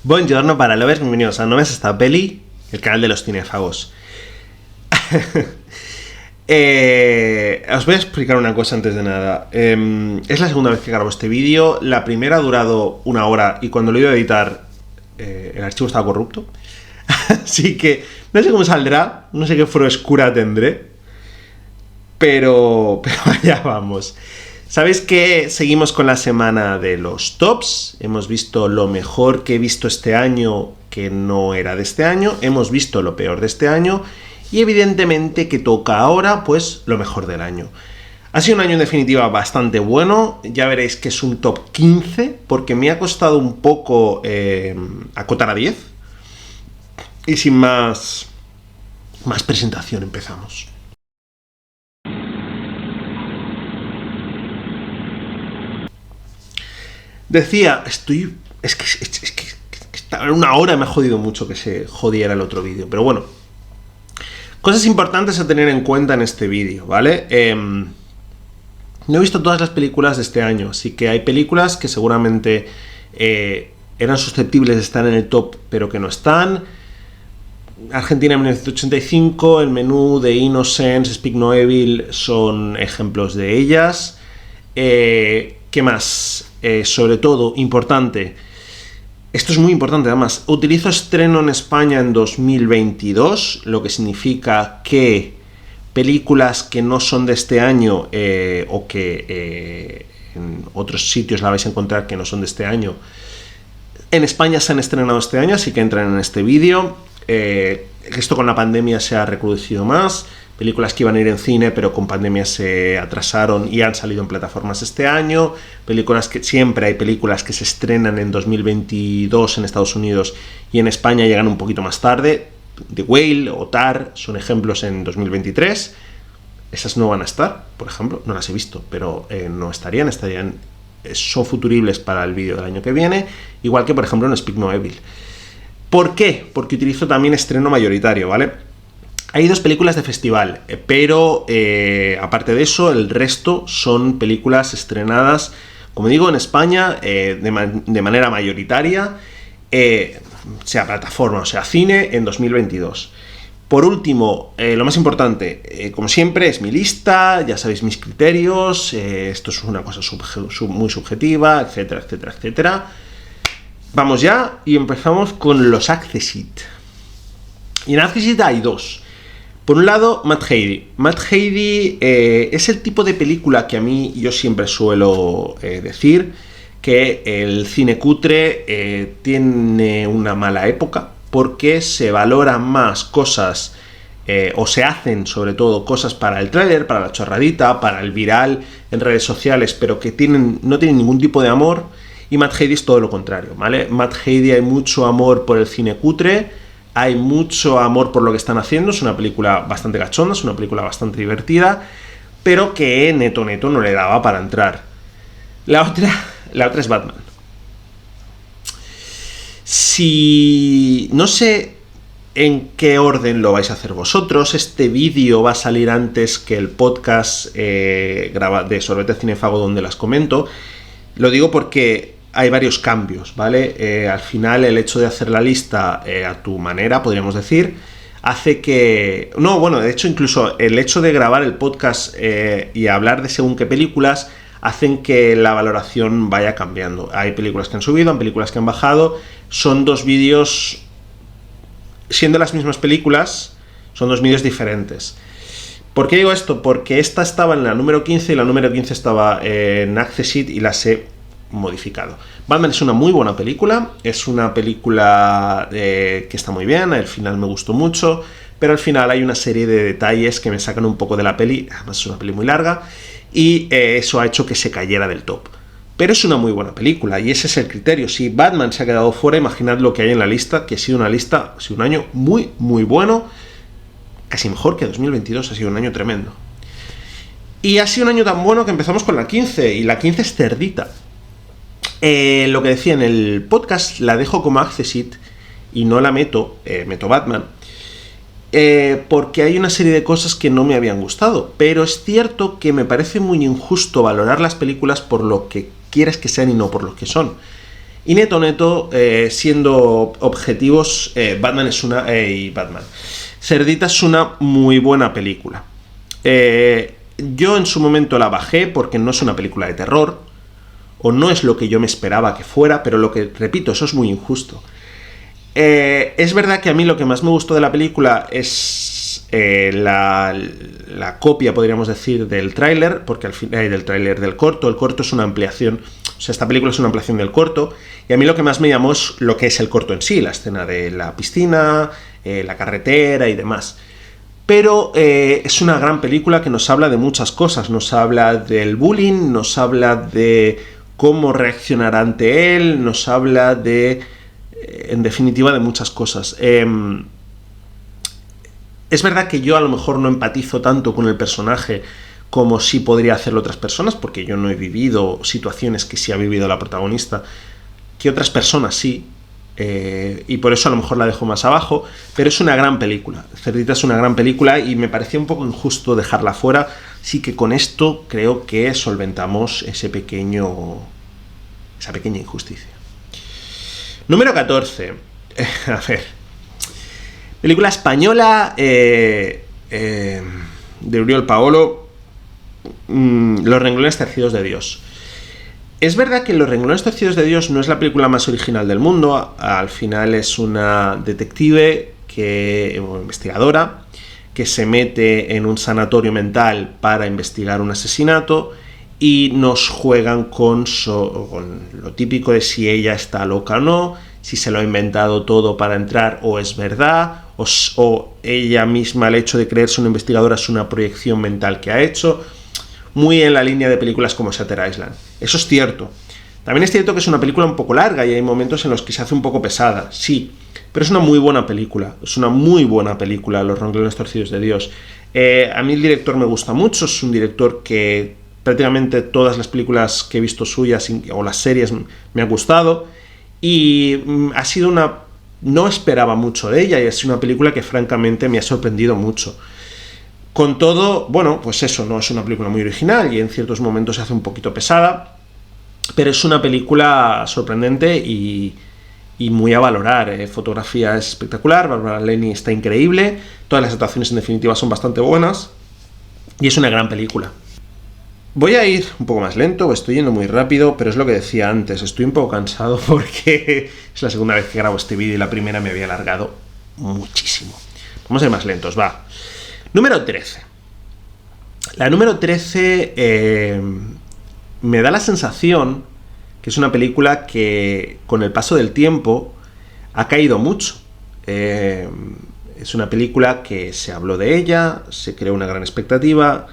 Buongiorno para lovers, bienvenidos a No ves esta peli, el canal de los cinéfagos. Os voy a explicar una cosa antes de nada. Es la segunda vez que grabo este vídeo. La primera ha durado 1 hora y cuando lo he ido a editar el archivo estaba corrupto. Así que no sé cómo saldrá, no sé qué frescura tendré, pero allá vamos. Sabéis que seguimos con la semana de los tops. Hemos visto lo mejor que he visto este año que no era de este año. Hemos visto lo peor de este año. Y evidentemente que toca ahora, pues, lo mejor del año. Ha sido un año en definitiva bastante bueno. Ya veréis que es un top 15, porque me ha costado un poco acotar a 10. Y sin más presentación, empezamos. Decía, es que 1 hora me ha jodido mucho que se jodiera el otro vídeo, pero bueno. Cosas importantes a tener en cuenta en este vídeo, ¿vale? No he visto todas las películas de este año, así que hay películas que seguramente eran susceptibles de estar en el top, pero que no están. Argentina 1985, El menú, The Innocents, Speak No Evil son ejemplos de ellas. ¿Qué más? Sobre todo, importante, esto es muy importante además, utilizo estreno en España en 2022, lo que significa que películas que no son de este año o que en otros sitios la vais a encontrar que no son de este año, en España se han estrenado este año, así que entran en este vídeo. Esto con la pandemia se ha recrudecido más. Películas que iban a ir en cine, pero con pandemia se atrasaron y han salido en plataformas este año. Siempre hay películas que se estrenan en 2022 en Estados Unidos y en España llegan un poquito más tarde. The Whale o Tar son ejemplos en 2023. Esas no van a estar, por ejemplo, no las he visto, pero no estarían, son futuribles para el vídeo del año que viene, igual que por ejemplo en Speak No Evil. ¿Por qué? Porque utilizo también estreno mayoritario, ¿vale? Hay 2 películas de festival, pero aparte de eso, el resto son películas estrenadas, como digo, en España de manera mayoritaria, sea plataforma o sea cine, en 2022. Por último, lo más importante, como siempre, es mi lista, ya sabéis mis criterios, esto es una cosa muy subjetiva, etcétera, etcétera, etcétera. Vamos ya y empezamos con los Accessit. Y en Accessit hay 2. Por un lado, Mad Heidi. Mad Heidi es el tipo de película que yo siempre suelo decir que el cine cutre tiene una mala época porque se valoran más cosas o se hacen sobre todo cosas para el tráiler, para la chorradita, para el viral en redes sociales, pero que no tienen ningún tipo de amor. Y Mad Heidi es todo lo contrario, ¿vale? Mad Heidi hay mucho amor por el cine cutre. Hay mucho amor por lo que están haciendo, es una película bastante cachonda, es una película bastante divertida, pero que neto no le daba para entrar. La otra es Batman. No sé en qué orden lo vais a hacer vosotros, este vídeo va a salir antes que el podcast de Sorbete Cinéfago donde las comento. Lo digo porque hay varios cambios, ¿vale? Al final el hecho de hacer la lista a tu manera, podríamos decir, hace que... No, bueno, de hecho incluso el hecho de grabar el podcast y hablar de según qué películas hacen que la valoración vaya cambiando. Hay películas que han subido, hay películas que han bajado. Son 2 vídeos, siendo las mismas películas, son 2 vídeos diferentes. ¿Por qué digo esto? Porque esta estaba en la número 15 y la número 15 estaba en Accessit y las he modificado. Batman es una muy buena película, es una película que está muy bien, el final me gustó mucho, pero al final hay una serie de detalles que me sacan un poco de la peli, además es una peli muy larga, y eso ha hecho que se cayera del top. Pero es una muy buena película, y ese es el criterio. Si Batman se ha quedado fuera, imaginad lo que hay en la lista, que ha sido un año muy, muy bueno, casi mejor que 2022, ha sido un año tremendo. Y ha sido un año tan bueno que empezamos con la 15, y la 15 es cerdita. Lo que decía en el podcast, la dejo como Accessit y no la meto Batman, porque hay una serie de cosas que no me habían gustado, pero es cierto que me parece muy injusto valorar las películas por lo que quieres que sean y no por lo que son. Y neto, siendo objetivos, Batman es una... Cerdita es una muy buena película. Yo en su momento la bajé porque no es una película de terror, o no es lo que yo me esperaba que fuera, pero lo que, repito, eso es muy injusto. Es verdad que a mí lo que más me gustó de la película es la copia, podríamos decir, del tráiler, porque al final del tráiler del corto. El corto es una ampliación, o sea, esta película es una ampliación del corto, y a mí lo que más me llamó es lo que es el corto en sí, la escena de la piscina, la carretera y demás. Pero es una gran película que nos habla de muchas cosas. Nos habla del bullying, nos habla de cómo reaccionar ante él, nos habla de, en definitiva, de muchas cosas. Es verdad que yo a lo mejor no empatizo tanto con el personaje como sí podría hacerlo otras personas, porque yo no he vivido situaciones que sí ha vivido la protagonista, que otras personas sí. Y por eso a lo mejor la dejo más abajo, pero es una gran película. Cerdita es una gran película y me parecía un poco injusto dejarla fuera, así que con esto creo que solventamos esa pequeña injusticia. Número 14. A ver, película española de Oriol Paolo, Los renglones torcidos de Dios. Es verdad que Los renglones torcidos de Dios no es la película más original del mundo. Al final es una detective, investigadora, que se mete en un sanatorio mental para investigar un asesinato, y nos juegan con lo típico de si ella está loca o no, si se lo ha inventado todo para entrar o es verdad, o ella misma, el hecho de creerse una investigadora, es una proyección mental que ha hecho. Muy en la línea de películas como Shutter Island. Eso es cierto. También es cierto que es una película un poco larga y hay momentos en los que se hace un poco pesada, sí, pero es una muy buena película. Es una muy buena película, Los renglones torcidos de Dios. A mí el director me gusta mucho, es un director que prácticamente todas las películas que he visto suyas o las series me han gustado, y ha sido no esperaba mucho de ella, y es una película que francamente me ha sorprendido mucho. Con todo, bueno, pues eso, no es una película muy original y en ciertos momentos se hace un poquito pesada, pero es una película sorprendente y muy a valorar. Fotografía es espectacular, Barbara Lenny está increíble, todas las actuaciones en definitiva son bastante buenas y es una gran película. Voy a ir un poco más lento, estoy yendo muy rápido, pero es lo que decía antes, estoy un poco cansado porque es la segunda vez que grabo este vídeo y la primera me había alargado muchísimo. Vamos a ir más lentos, va. Número 13. La número 13 me da la sensación que es una película que con el paso del tiempo ha caído mucho. Es una película que se habló de ella, se creó una gran expectativa,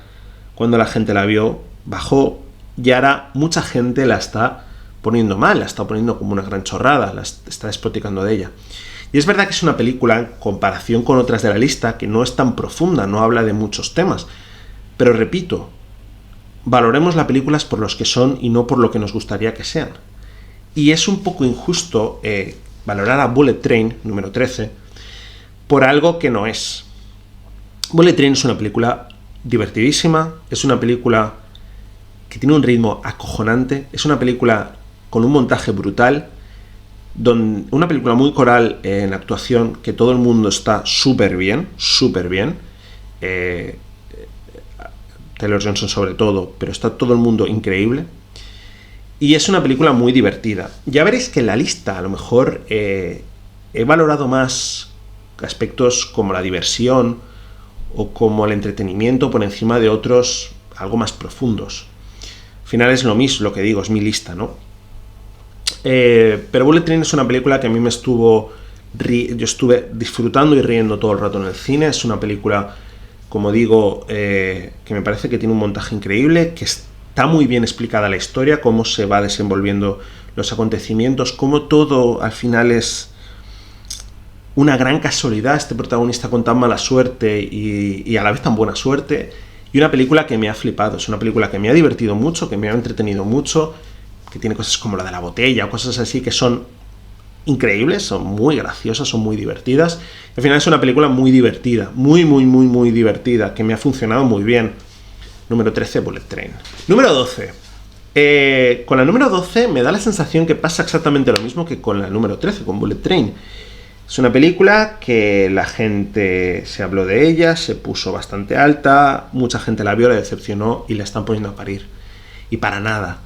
cuando la gente la vio bajó, y ahora mucha gente la está poniendo mal, la está poniendo como una gran chorrada, la está despotricando de ella. Y es verdad que es una película, en comparación con otras de la lista, que no es tan profunda, no habla de muchos temas. Pero repito, valoremos las películas por los que son y no por lo que nos gustaría que sean. Y es un poco injusto valorar a Bullet Train, número 13, por algo que no es. Bullet Train es una película divertidísima, es una película que tiene un ritmo acojonante, es una película con un montaje brutal, una película muy coral en actuación, que todo el mundo está súper bien, Taylor Johnson sobre todo, pero está todo el mundo increíble, y es una película muy divertida. Ya veréis que en la lista a lo mejor he valorado más aspectos como la diversión o como el entretenimiento por encima de otros algo más profundos. Al final es lo mismo, lo que digo, es mi lista, ¿no? Pero Bullet Train es una película que a mí yo estuve disfrutando y riendo todo el rato en el cine. Es una película, como digo, que me parece que tiene un montaje increíble, que está muy bien explicada la historia, cómo se va desenvolviendo los acontecimientos, cómo todo al final es una gran casualidad, este protagonista con tan mala suerte y a la vez tan buena suerte, y una película que me ha flipado. Es una película que me ha divertido mucho, que me ha entretenido mucho, que tiene cosas como la de la botella o cosas así que son increíbles, son muy graciosas, son muy divertidas. Al final es una película muy divertida, muy divertida, que me ha funcionado muy bien. Número 13, Bullet Train. Número 12. Con la número 12 me da la sensación que pasa exactamente lo mismo que con la número 13, con Bullet Train. Es una película que la gente se habló de ella, se puso bastante alta, mucha gente la vio, la decepcionó y la están poniendo a parir. Y para nada.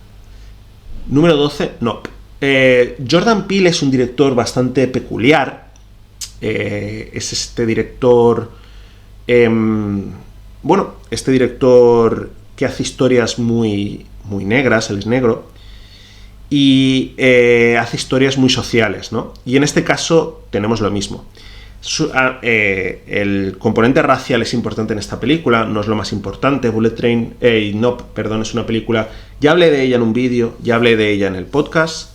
Número 12, no. Jordan Peele es un director bastante peculiar. Es este director... este director que hace historias muy negras, él es negro, y hace historias muy sociales, ¿no? Y en este caso tenemos lo mismo. El componente racial es importante en esta película, no es lo más importante. Bullet Train, es una película, ya hablé de ella en un vídeo, ya hablé de ella en el podcast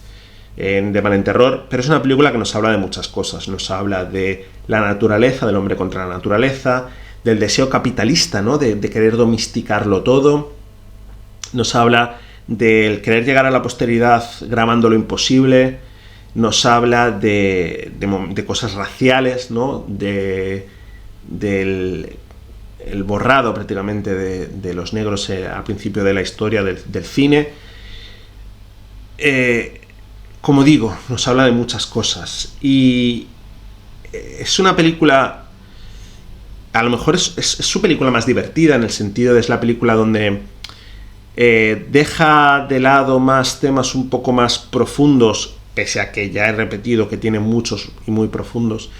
de Mal en Terror, pero es una película que nos habla de muchas cosas. Nos habla de la naturaleza, del hombre contra la naturaleza, del deseo capitalista, ¿no? De querer domesticarlo todo. Nos habla del querer llegar a la posteridad grabando lo imposible. Nos habla de cosas raciales, ¿no? Del borrado prácticamente de los negros al principio de la historia del cine. Como digo, nos habla de muchas cosas. Y es una película... A lo mejor es su película más divertida, en el sentido de es la película donde deja de lado más temas un poco más profundos, pese a que ya he repetido que tiene muchos y muy profundos,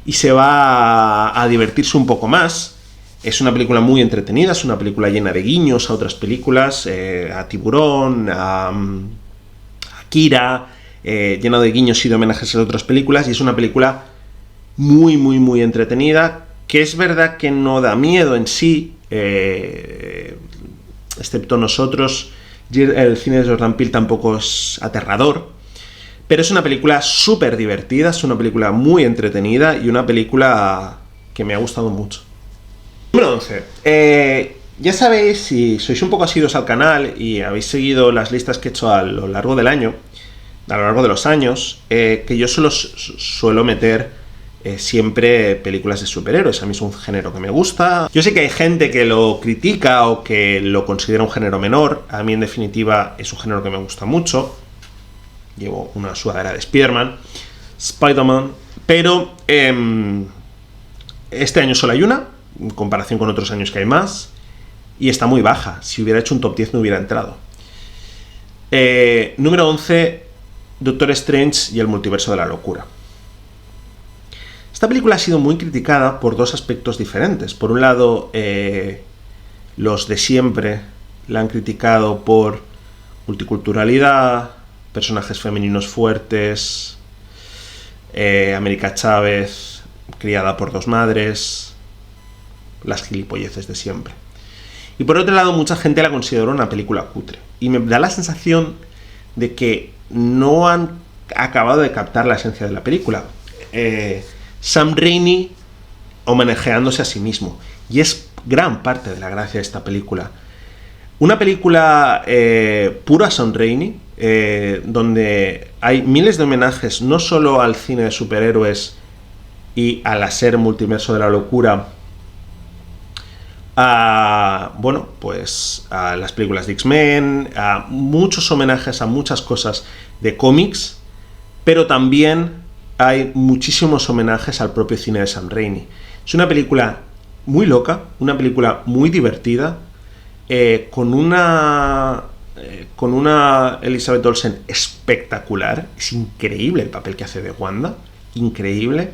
y se va a divertirse un poco más. Es una película muy entretenida, es una película llena de guiños a otras películas, a Tiburón, a Akira, llena de guiños y de homenajes a otras películas, y es una película muy entretenida, que es verdad que no da miedo en sí, excepto nosotros. El cine de Jordan Peele tampoco es aterrador, pero es una película súper divertida, es una película muy entretenida y una película que me ha gustado mucho. Número 11. Ya sabéis, si sois un poco asiduos al canal y habéis seguido las listas que he hecho a lo largo del año, a lo largo de los años, que yo suelo meter siempre películas de superhéroes. A mí es un género que me gusta. Yo sé que hay gente que lo critica o que lo considera un género menor. A mí, en definitiva, es un género que me gusta mucho. Llevo una sudadera de Spider-Man, pero este año solo hay una, en comparación con otros años que hay más, y está muy baja. Si hubiera hecho un top 10 no hubiera entrado. Número 11, Doctor Strange y el multiverso de la locura. Esta película ha sido muy criticada por dos aspectos diferentes. Por un lado, los de siempre la han criticado por multiculturalidad, personajes femeninos fuertes, América Chávez, criada por dos madres, las gilipolleces de siempre. Y por otro lado, mucha gente la consideró una película cutre. Y me da la sensación de que no han acabado de captar la esencia de la película. Sam Raimi homenajeándose a sí mismo. Y es gran parte de la gracia de esta película. Una película pura Sam Raimi, donde hay miles de homenajes no solo al cine de superhéroes y al hacer multiverso de la locura, a las películas de X-Men, a muchos homenajes a muchas cosas de cómics, pero también hay muchísimos homenajes al propio cine de Sam Raimi. Es una película muy loca, una película muy divertida, con una Elizabeth Olsen espectacular. Es increíble el papel que hace de Wanda, increíble,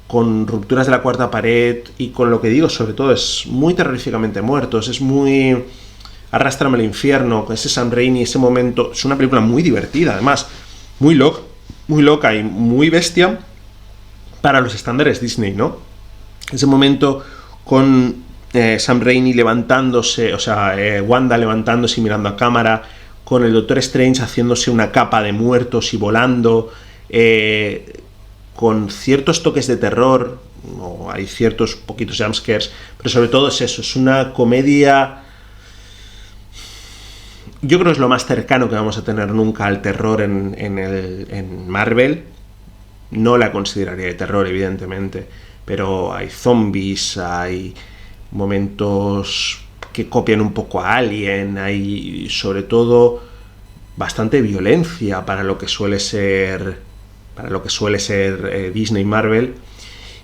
con rupturas de la cuarta pared y con lo que digo, sobre todo, es muy terroríficamente muertos, es muy Arrástrame al infierno, ese Sam Raimi, ese momento. Es una película muy divertida, además, muy loca y muy bestia para los estándares Disney, ¿no? Ese momento con Sam Raimi levantándose, Wanda levantándose y mirando a cámara, con el Doctor Strange haciéndose una capa de muertos y volando, con ciertos toques de terror, o hay ciertos poquitos jumpscares, pero sobre todo es eso, es una comedia. Yo creo que es lo más cercano que vamos a tener nunca al terror en Marvel. No la consideraría de terror, evidentemente, pero hay zombies, hay momentos que copian un poco a Alien, hay sobre todo bastante violencia para lo que suele ser Disney y Marvel,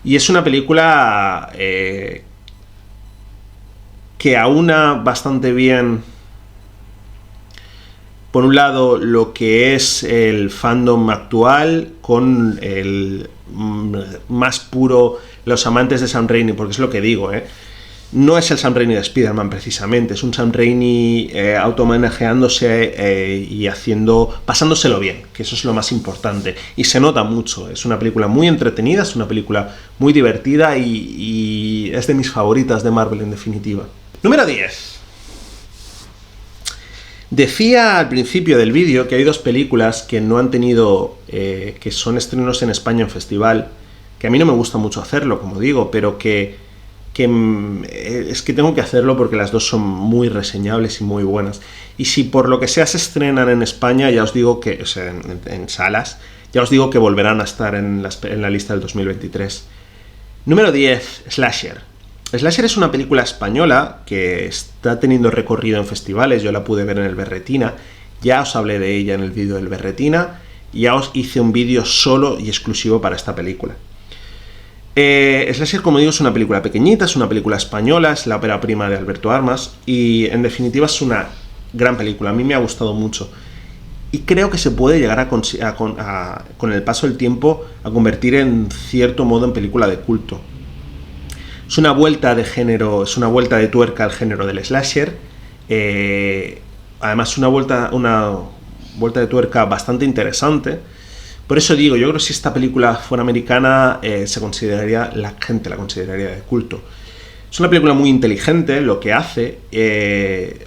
y es una película que aúna bastante bien, por un lado, lo que es el fandom actual con el más puro, los amantes de Sam Raimi, porque es lo que digo, no es el Sam Raimi de Spider-Man precisamente, es un Sam Raimi automanejeándose y pasándoselo bien, que eso es lo más importante, y se nota mucho. Es una película muy entretenida, es una película muy divertida y es de mis favoritas de Marvel en definitiva. Número 10. Decía al principio del vídeo que hay dos películas que no han tenido, que son estrenos en España en festival, que a mí no me gusta mucho hacerlo, como digo, pero que es que tengo que hacerlo porque las dos son muy reseñables y muy buenas. Y si por lo que sea se estrenan en España, ya os digo que, o sea, en salas, ya os digo que volverán a estar en la lista del 2023. Número 10, Slasher. Slasher es una película española que está teniendo recorrido en festivales. Yo la pude ver en el Berretina, ya os hablé de ella en el vídeo del Berretina, ya os hice un vídeo solo y exclusivo para esta película. Slasher, como digo, es una película pequeñita, es una película española, es la ópera prima de Alberto Armas y en definitiva es una gran película. A mí me ha gustado mucho y creo que se puede llegar con el paso del tiempo a convertir en cierto modo en película de culto. Es una vuelta de género, es una vuelta de tuerca al género del slasher. Además, una vuelta de tuerca bastante interesante. Por eso digo, yo creo que si esta película fuera americana, la gente la consideraría de culto. Es una película muy inteligente, lo que hace.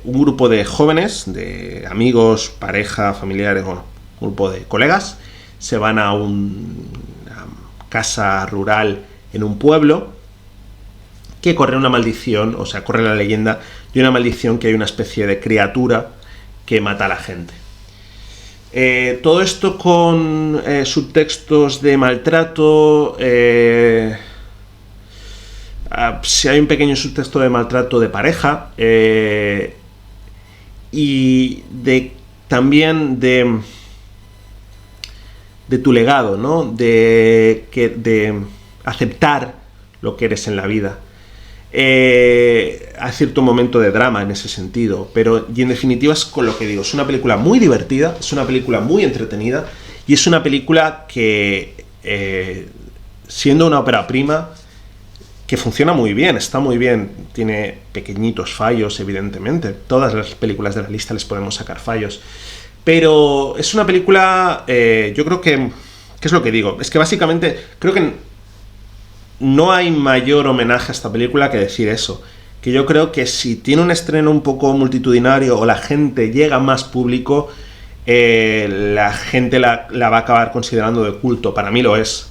Un grupo de jóvenes, de amigos, pareja, familiares, bueno, un grupo de colegas, se van a una casa rural en un pueblo, que corre una maldición, o sea, corre la leyenda de una maldición que hay una especie de criatura que mata a la gente. Todo esto con subtextos de maltrato, si hay un pequeño subtexto de maltrato de pareja, y también de tu legado, ¿no? De aceptar lo que eres en la vida. Hay cierto momento de drama en ese sentido, y en definitiva es con lo que digo, es una película muy divertida, es una película muy entretenida y es una película que, siendo una ópera prima, que funciona muy bien, está muy bien, tiene pequeñitos fallos, evidentemente, todas las películas de la lista les podemos sacar fallos, pero es una película, yo creo que ¿qué es lo que digo? Es que básicamente creo que no hay mayor homenaje a esta película que decir eso, que yo creo que si tiene un estreno un poco multitudinario o la gente llega a más público, la gente la va a acabar considerando de culto. Para mí lo es.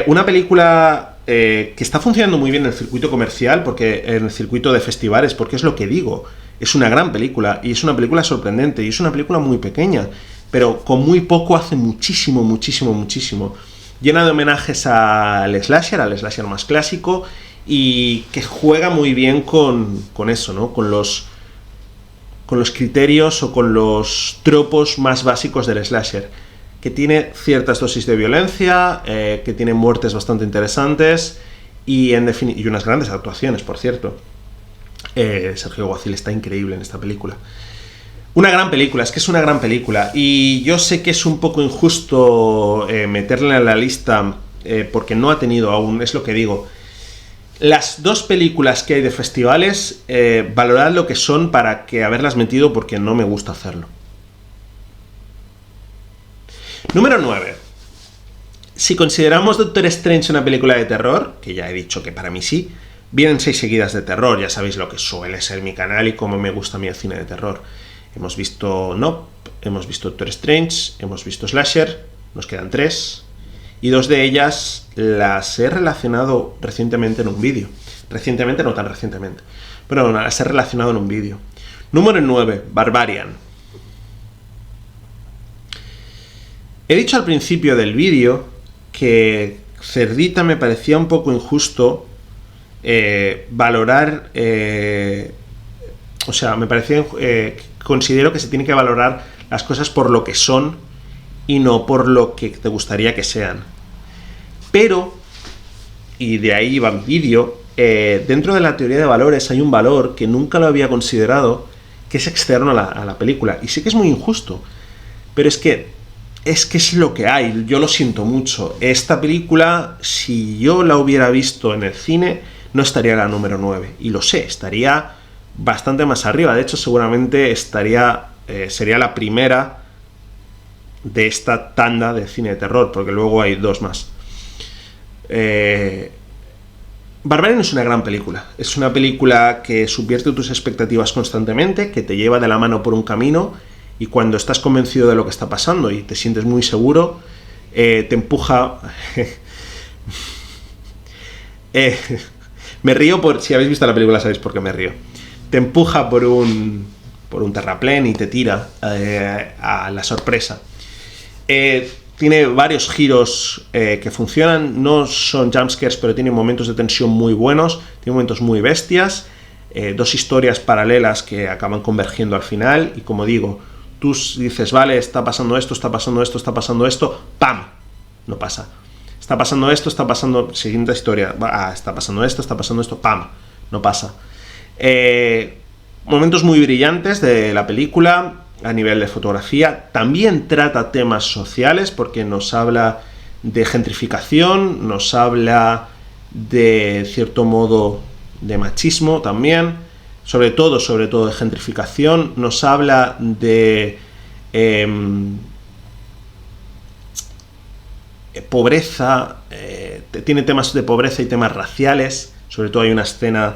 Una película que está funcionando muy bien en el circuito comercial, en el circuito de festivales, porque es lo que digo, es una gran película y es una película sorprendente y es una película muy pequeña, pero con muy poco hace muchísimo, muchísimo, muchísimo. Llena de homenajes al slasher más clásico, y que juega muy bien con eso, ¿no? Con los criterios o con los tropos más básicos del slasher, que tiene ciertas dosis de violencia, que tiene muertes bastante interesantes y unas grandes actuaciones, por cierto. Sergio Guacil está increíble en esta película. Una gran película, es que es una gran película, y yo sé que es un poco injusto meterla en la lista porque no ha tenido aún, es lo que digo. Las dos películas que hay de festivales, valorad lo que son para que haberlas metido, porque no me gusta hacerlo. Número 9. Si consideramos Doctor Strange una película de terror, que ya he dicho que para mí sí, vienen 6 seguidas de terror, ya sabéis lo que suele ser mi canal y cómo me gusta a mí el cine de terror. Hemos visto Nope, hemos visto Doctor Strange, hemos visto Slasher, nos quedan 3, y 2 de ellas las he relacionado recientemente en un vídeo. Recientemente, no tan recientemente, pero no, las he relacionado en un vídeo. Número 9, Barbarian. He dicho al principio del vídeo que Cerdita me parecía un poco injusto valorar o sea, me parece, considero que se tiene que valorar las cosas por lo que son y no por lo que te gustaría que sean. Pero, y de ahí va mi vídeo, dentro de la teoría de valores hay un valor que nunca lo había considerado, que es externo a la película. Y sé que es muy injusto, pero es que es lo que hay. Yo lo siento mucho. Esta película, si yo la hubiera visto en el cine, no estaría en la número 9. Y lo sé, estaría bastante más arriba. De hecho, seguramente sería la primera de esta tanda de cine de terror, porque luego hay dos más. Barbarian es una gran película. Es una película que subvierte tus expectativas constantemente, que te lleva de la mano por un camino, y cuando estás convencido de lo que está pasando y te sientes muy seguro, te empuja... me río si habéis visto la película sabéis por qué me río. Te empuja por un terraplén y te tira a la sorpresa. Tiene varios giros que funcionan, no son jumpscares, pero tiene momentos de tensión muy buenos, tiene momentos muy bestias, dos historias paralelas que acaban convergiendo al final, y como digo, tú dices, vale, está pasando esto, está pasando esto, está pasando esto, ¡pam! No pasa. Está pasando esto, está pasando... Siguiente historia, está pasando esto, ¡pam! No pasa. Momentos muy brillantes de la película a nivel de fotografía. También trata temas sociales porque nos habla de gentrificación, nos habla de cierto modo de machismo también, sobre todo de gentrificación, nos habla de pobreza, tiene temas de pobreza y temas raciales. Sobre todo hay una escena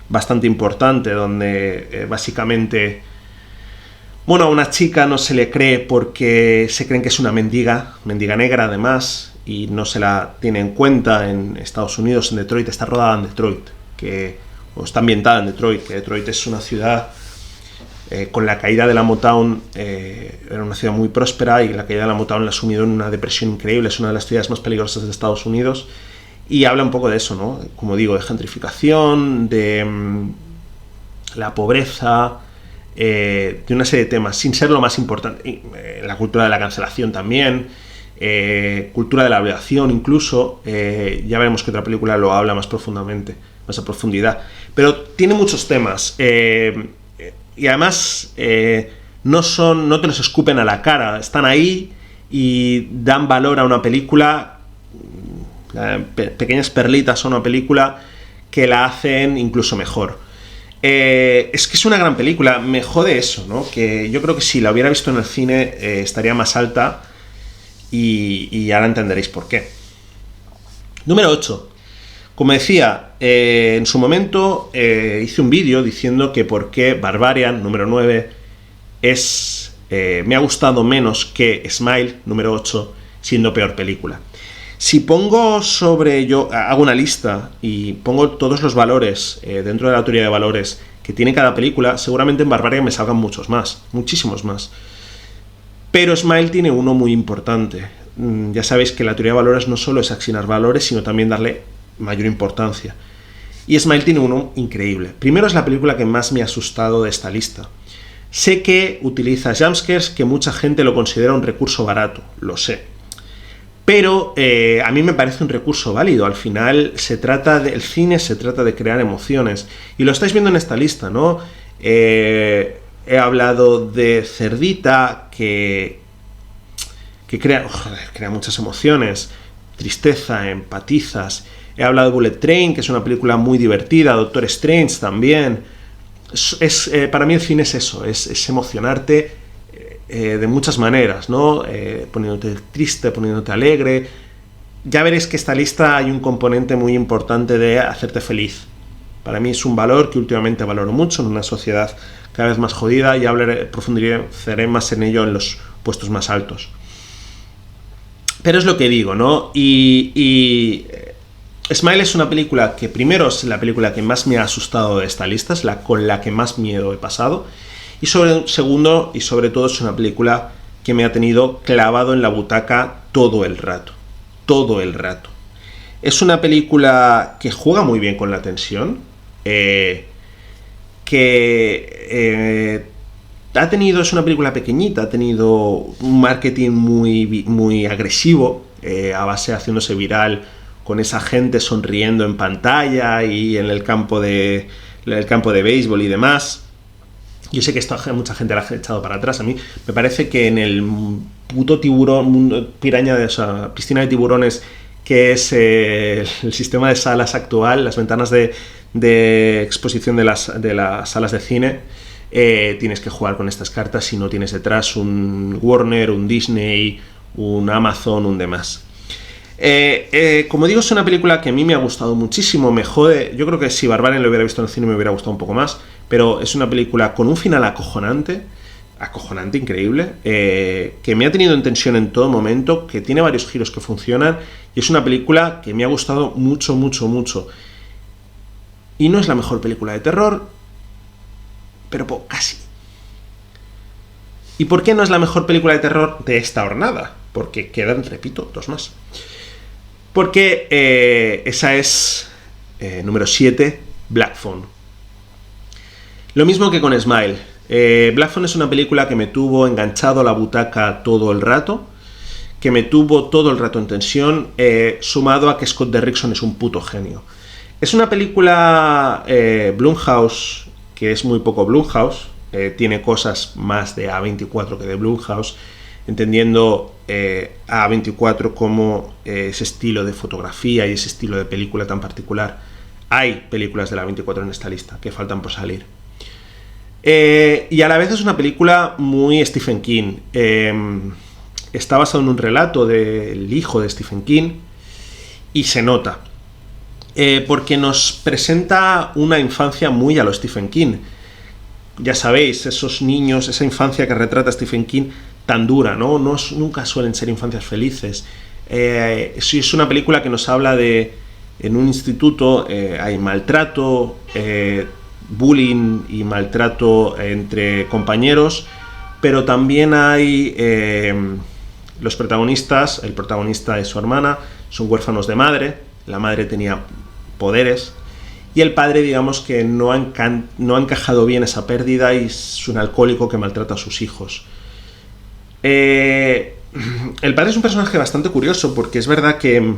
bastante importante donde básicamente, bueno, a una chica no se le cree porque se creen que es una mendiga negra además, y no se la tiene en cuenta en Estados Unidos, en Detroit. Está rodada en Detroit, está ambientada en Detroit, que Detroit es una ciudad con la caída de la Motown, era una ciudad muy próspera, y la caída de la Motown la ha sumido en una depresión increíble. Es una de las ciudades más peligrosas de Estados Unidos, y habla un poco de eso, ¿no? Como digo, de gentrificación, de la pobreza, de una serie de temas, sin ser lo más importante. La cultura de la cancelación también, cultura de la abreviación incluso. Ya veremos que otra película lo habla más profundamente, más a profundidad. Pero tiene muchos temas, y además no te los escupen a la cara, están ahí y dan valor a una película, pequeñas perlitas a una película que la hacen incluso mejor. Es que es una gran película. Me jode eso, ¿no? Que yo creo que si la hubiera visto en el cine estaría más alta, y ahora entenderéis por qué. Número 8. Como decía, en su momento hice un vídeo diciendo que por qué Barbarian, número 9, me ha gustado menos que Smile, número 8, siendo peor película. Si yo hago una lista y pongo todos los valores dentro de la teoría de valores que tiene cada película, seguramente en Barbarian me salgan muchos más, muchísimos más. Pero Smile tiene uno muy importante. Ya sabéis que la teoría de valores no solo es accionar valores, sino también darle mayor importancia. Y Smile tiene uno increíble. Primero, es la película que más me ha asustado de esta lista. Sé que utiliza jumpscares, que mucha gente lo considera un recurso barato, lo sé. Pero a mí me parece un recurso válido. Al final el cine se trata de crear emociones. Y lo estáis viendo en esta lista, ¿no? He hablado de Cerdita, que crea muchas emociones. Tristeza, empatizas. He hablado de Bullet Train, que es una película muy divertida. Doctor Strange también. Para mí el cine es eso, es emocionarte de muchas maneras, ¿no? Poniéndote triste, poniéndote alegre. Ya veréis que esta lista hay un componente muy importante de hacerte feliz. Para mí es un valor que últimamente valoro mucho en una sociedad cada vez más jodida, y profundizaré más en ello en los puestos más altos. Pero es lo que digo, ¿no? Y Smile es una película que primero es la película que más me ha asustado de esta lista, es la con la que más miedo he pasado. Y segundo, y sobre todo, es una película que me ha tenido clavado en la butaca todo el rato. Todo el rato. Es una película que juega muy bien con la tensión. que es una película pequeñita, ha tenido un marketing muy agresivo, a base de haciéndose viral con esa gente sonriendo en pantalla y en el campo de béisbol y demás. Yo sé que esto mucha gente la ha echado para atrás. A mí me parece que en el puto tiburón, piscina de tiburones, que es el sistema de salas actual, las ventanas de exposición de las salas de cine, tienes que jugar con estas cartas si no tienes detrás un Warner, un Disney, un Amazon, un demás. Como digo, es una película que a mí me ha gustado muchísimo, me jode. Yo creo que si Barbarian lo hubiera visto en el cine me hubiera gustado un poco más, pero es una película con un final acojonante, increíble, que me ha tenido en tensión en todo momento, que tiene varios giros que funcionan, y es una película que me ha gustado mucho, mucho, mucho. Y no es la mejor película de terror, pero casi. ¿Y por qué no es la mejor película de terror de esta jornada? Porque quedan, repito, 2 más. Porque esa es número 7, Black Phone. Lo mismo que con Smile. Black Phone es una película que me tuvo enganchado a la butaca todo el rato, que me tuvo todo el rato en tensión, sumado a que Scott Derrickson es un puto genio. Es una película Blumhouse, que es muy poco Blumhouse, tiene cosas más de A24 que de Blumhouse, entendiendo a A24 como ese estilo de fotografía y ese estilo de película tan particular. Hay películas de la A24 en esta lista que faltan por salir. Y a la vez es una película muy Stephen King. Está basado en un relato del hijo de Stephen King y se nota. Porque nos presenta una infancia muy a lo Stephen King. Ya sabéis, esos niños, esa infancia que retrata Stephen King tan dura, ¿no? Nunca suelen ser infancias felices. Es una película que nos habla de, en un instituto hay maltrato, bullying y maltrato entre compañeros, pero también hay los protagonistas, el protagonista y su hermana son huérfanos de madre, la madre tenía poderes, y el padre, digamos que no ha encajado bien esa pérdida y es un alcohólico que maltrata a sus hijos. El padre es un personaje bastante curioso porque es verdad que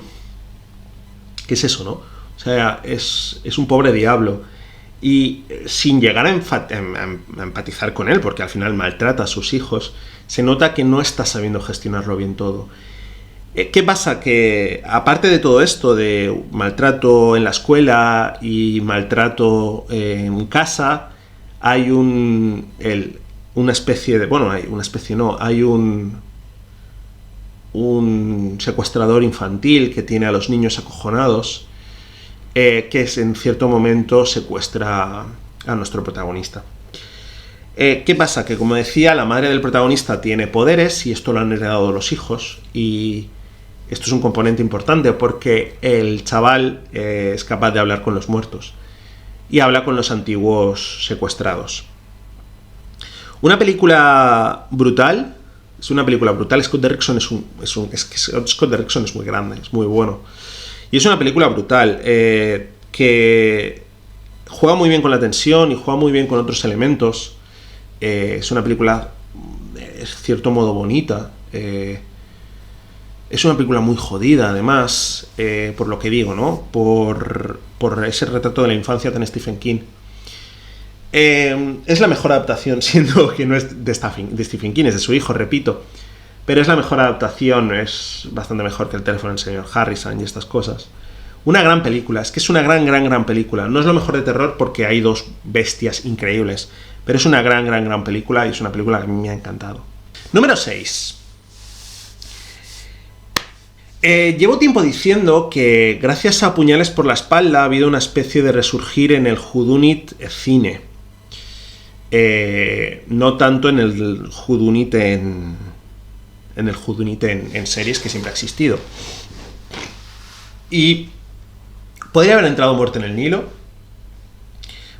es eso, ¿no? O sea, es un pobre diablo y sin llegar a empatizar con él, porque al final maltrata a sus hijos, se nota que no está sabiendo gestionarlo bien todo. ¿Qué pasa? Que aparte de todo esto de maltrato en la escuela y maltrato en casa, hay una especie de... Bueno, hay un secuestrador infantil que tiene a los niños acojonados, que en cierto momento secuestra a nuestro protagonista. ¿Qué pasa? Que, como decía, la madre del protagonista tiene poderes y esto lo han heredado los hijos, y esto es un componente importante porque el chaval es capaz de hablar con los muertos y habla con los antiguos secuestrados. Una película brutal. Es una película brutal. Scott Derrickson Scott Derrickson es muy grande, es muy bueno. Y es una película brutal que juega muy bien con la tensión y juega muy bien con otros elementos. Es una película de cierto modo bonita. Es una película muy jodida, además, por lo que digo, ¿no? Por ese retrato de la infancia tan Stephen King. Es la mejor adaptación, siendo que no es de Stephen King, es de su hijo, repito. Pero es la mejor adaptación, es bastante mejor que El teléfono del señor Harrison y estas cosas. Una gran película, es que es una gran película. No es lo mejor de terror porque hay dos bestias increíbles, pero es una gran película y es una película que a mí me ha encantado. Número 6. Llevo tiempo diciendo que gracias a Puñales por la espalda ha habido una especie de resurgir en el whodunit cine. No tanto en el whodunit en series, que siempre ha existido. Y podría haber entrado Muerte en el Nilo,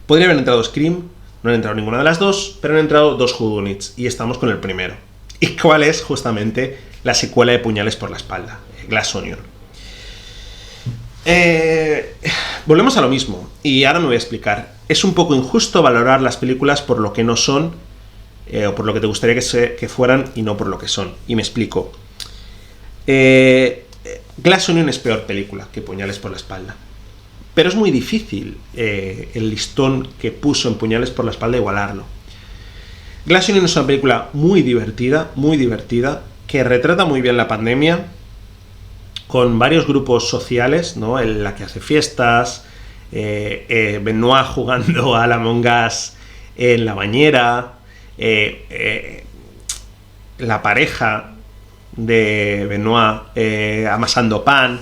podría haber entrado Scream, no han entrado ninguna de las dos, pero han entrado dos whodunits y estamos con el primero. ¿Y cuál es? Justamente la secuela de Puñales por la espalda, Glass Onion. Volvemos a lo mismo y ahora me voy a explicar. es un poco injusto valorar las películas por lo que no son, o por lo que te gustaría que fueran y no por lo que son. Y me explico. Glass Onion es peor película que Puñales por la espalda. Pero es muy difícil el listón que puso en Puñales por la espalda igualarlo. Glass Onion es una película muy divertida, que retrata muy bien la pandemia, con varios grupos sociales, ¿no? La que hace fiestas, Benoit jugando al Among Us en la bañera, la pareja de Benoit amasando pan.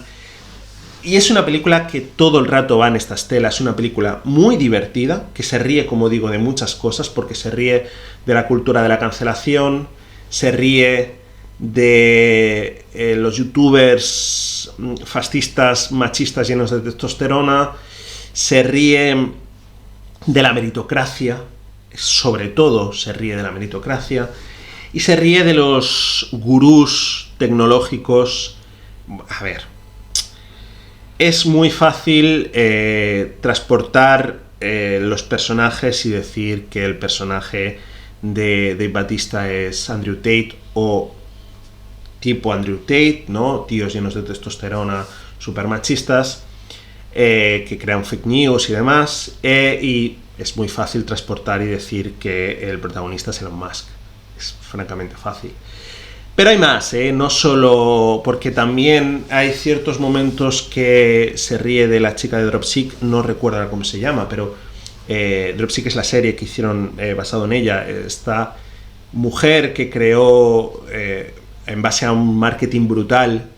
Y es una película que todo el rato va en esta estela. Es una película muy divertida, que se ríe, como digo, de muchas cosas, porque se ríe de la cultura de la cancelación, se ríe de los youtubers fascistas, machistas llenos de testosterona, se ríe de la meritocracia, sobre todo se ríe de la meritocracia, y se ríe de los gurús tecnológicos. A ver, es muy fácil transportar los personajes y decir que el personaje de Dave Bautista es Andrew Tate o tipo Andrew Tate, ¿no? Tíos llenos de testosterona, super machistas, que crean fake news y demás, y es muy fácil transportar y decir que el protagonista es Elon Musk. Es francamente fácil. Pero hay más, no solo porque también hay ciertos momentos que se ríe de la chica de Dropsic, no recuerdo cómo se llama, pero Dropsic es la serie que hicieron basado en ella. Esta mujer que creó, en base a un marketing brutal,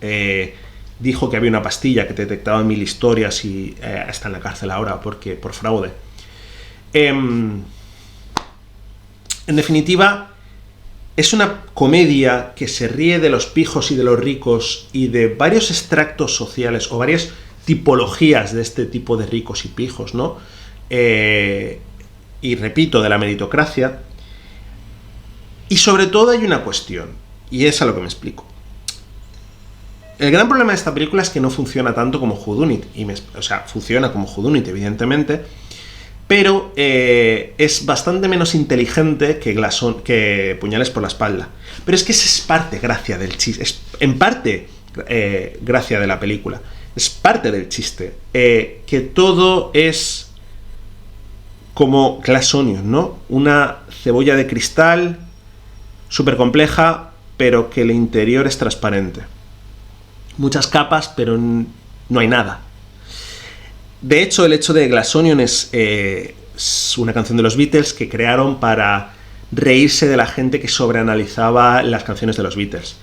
dijo que había una pastilla que te detectaba 1000 historias y está en la cárcel ahora por fraude. En definitiva, es una comedia que se ríe de los pijos y de los ricos y de varios extractos sociales o varias tipologías de este tipo de ricos y pijos, ¿no? Y repito, de la meritocracia. Y sobre todo hay una cuestión, y es a lo que me explico. El gran problema de esta película es que no funciona tanto como Whodunit. O sea, funciona como Whodunit, evidentemente, pero es bastante menos inteligente que Puñales por la espalda. Pero es que esa es parte gracia del chiste, es en parte gracia de la película, es parte del chiste, que todo es como Glass Onion, ¿no? Una cebolla de cristal súper compleja, pero que el interior es transparente. Muchas capas, pero no hay nada. De hecho, el hecho de Glass Onion es una canción de los Beatles que crearon para reírse de la gente que sobreanalizaba las canciones de los Beatles.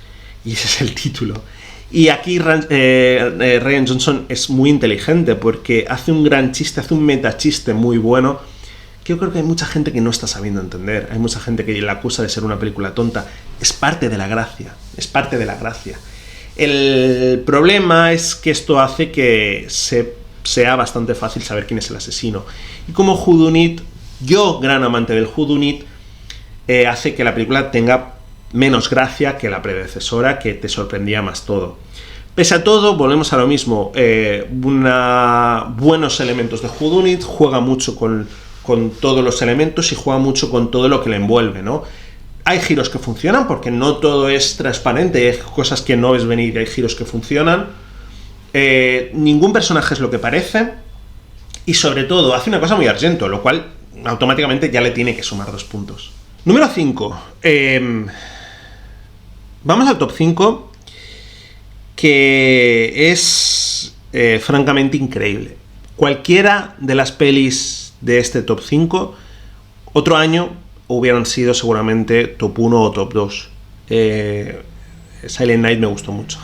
Y ese es el título. Y aquí Rian Johnson es muy inteligente porque hace un gran chiste, hace un metachiste muy bueno, que yo creo que hay mucha gente que no está sabiendo entender. Hay mucha gente que la acusa de ser una película tonta. Es parte de la gracia. Es parte de la gracia. El problema es que esto hace que sea bastante fácil saber quién es el asesino. Y como Whodunit, yo, gran amante del Whodunit, hace que la película tenga menos gracia que la predecesora, que te sorprendía más todo. Pese a todo, volvemos a lo mismo. Buenos elementos de Whodunit, juega mucho con todos los elementos y juega mucho con todo lo que le envuelve, ¿no? Hay giros que funcionan, porque no todo es transparente, hay cosas que no ves venir y hay giros que funcionan. Ningún personaje es lo que parece, y sobre todo hace una cosa muy Argento, lo cual automáticamente ya le tiene que sumar 2 puntos. Número 5. Vamos al top 5, que es francamente increíble. Cualquiera de las pelis de este top 5, otro año hubieran sido seguramente top 1 o top 2. Silent Night me gustó mucho.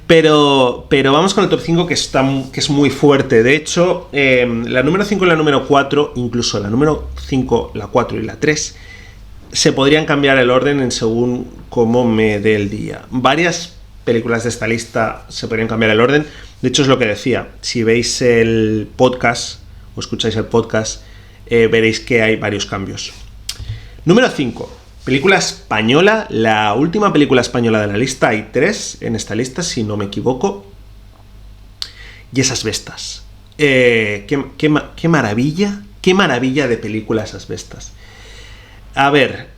Pero vamos con el top 5, que es muy fuerte. De hecho, la número 5 y la número 4, incluso la número 5, la 4 y la 3, se podrían cambiar el orden en según cómo me dé el día. Varias películas de esta lista se podrían cambiar el orden. De hecho, es lo que decía. Si veis el podcast o escucháis el podcast, veréis que hay varios cambios. Número 5. Película española, la última película española de la lista. Hay 3 en esta lista, si no me equivoco. Y esas bestas. Qué maravilla, qué maravilla de película es Asbestas. A ver,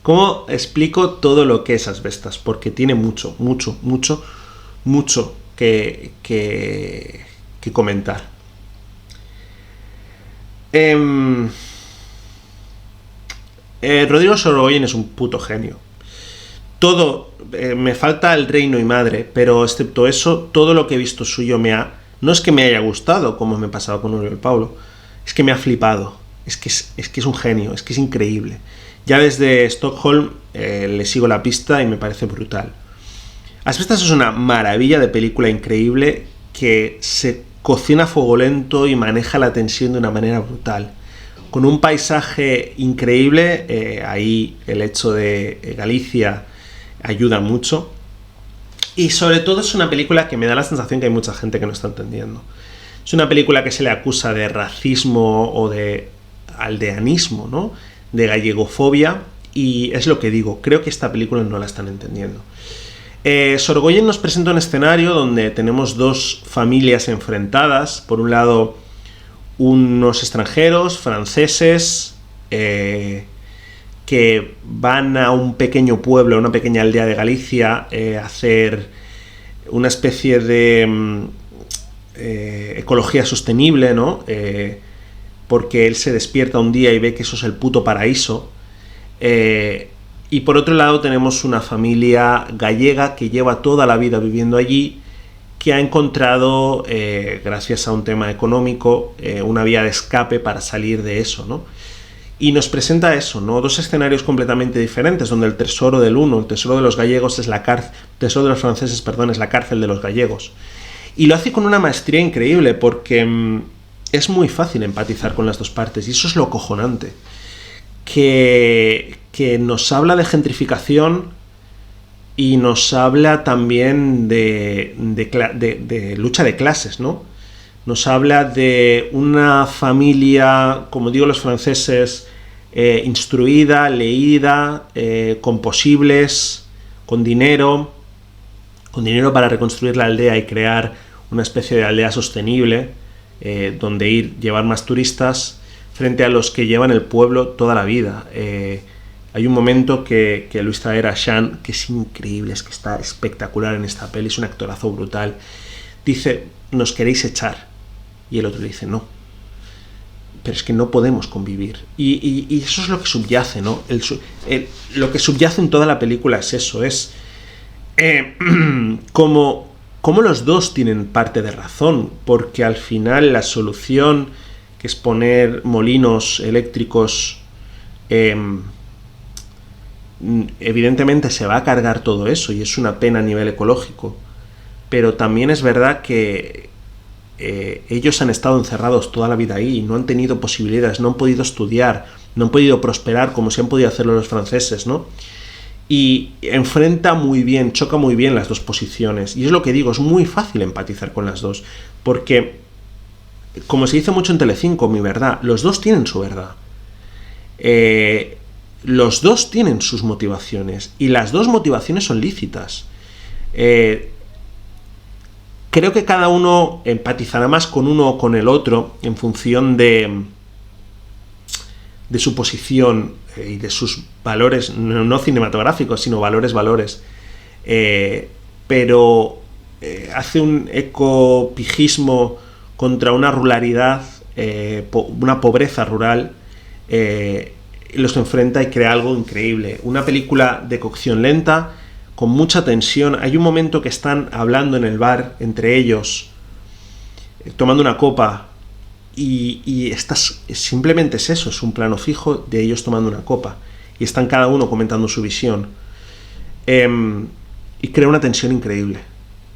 ¿cómo explico todo lo que es Asbestas? Porque tiene mucho que comentar. Rodrigo Sorogoyen es un puto genio. Todo, me falta El reino y madre, pero excepto eso, todo lo que he visto suyo no es que me haya gustado, como me pasaba con Oriol Paulo, es que me ha flipado. Es que es un genio, es que es increíble. Ya desde Stockholm le sigo la pista y me parece brutal. Asbestas es una maravilla de película increíble que se cocina a fuego lento y maneja la tensión de una manera brutal. Con un paisaje increíble, ahí el hecho de Galicia ayuda mucho. Y sobre todo es una película que me da la sensación que hay mucha gente que no está entendiendo. Es una película que se le acusa de racismo o de aldeanismo, ¿no? De gallegofobia, y es lo que digo, creo que esta película no la están entendiendo. Sorogoyen nos presenta un escenario donde tenemos dos familias enfrentadas. Por un lado, unos extranjeros franceses que van a un pequeño pueblo, a una pequeña aldea de Galicia, a hacer una especie de ecología sostenible, ¿no? Porque él se despierta un día y ve que eso es el puto paraíso. Y por otro lado tenemos una familia gallega que lleva toda la vida viviendo allí, que ha encontrado, gracias a un tema económico, una vía de escape para salir de eso, ¿no? Y nos presenta eso, ¿no? Dos escenarios completamente diferentes, donde el tesoro del uno, el tesoro de los gallegos es la cárcel, el tesoro de los franceses, perdón, es la cárcel de los gallegos. Y lo hace con una maestría increíble, porque es muy fácil empatizar con las dos partes, y eso es lo acojonante. Que nos habla de gentrificación y nos habla también de lucha de clases, ¿no? Nos habla de una familia, como digo los franceses, instruida, leída, con posibles, con dinero para reconstruir la aldea y crear una especie de aldea sostenible, donde llevar más turistas, frente a los que llevan el pueblo toda la vida. Hay un momento que Louis Tahir Ashan, que es increíble, es que está espectacular en esta peli, es un actorazo brutal, dice, nos queréis echar, y el otro le dice, no, pero es que no podemos convivir, y eso es lo que subyace, ¿no? Lo que subyace en toda la película es eso, es como los dos tienen parte de razón, porque al final la solución, que es poner molinos eléctricos, evidentemente se va a cargar todo eso, y es una pena a nivel ecológico, pero también es verdad que ellos han estado encerrados toda la vida ahí, y no han tenido posibilidades, no han podido estudiar, no han podido prosperar como si han podido hacerlo los franceses, ¿no? Y enfrenta muy bien, choca muy bien las dos posiciones, y es lo que digo, es muy fácil empatizar con las dos, porque, como se dice mucho en Telecinco, mi verdad, los dos tienen su verdad. Los dos tienen sus motivaciones, y las dos motivaciones son lícitas. Creo que cada uno empatizará más con uno o con el otro en función de su posición y de sus valores, no cinematográficos, sino valores. Pero hace un ecopijismo contra una ruralidad, una pobreza rural, los enfrenta y crea algo increíble. Una película de cocción lenta, con mucha tensión. Hay un momento que están hablando en el bar entre ellos, tomando una copa, y simplemente es eso, es un plano fijo de ellos tomando una copa, y están cada uno comentando su visión, y crea una tensión increíble.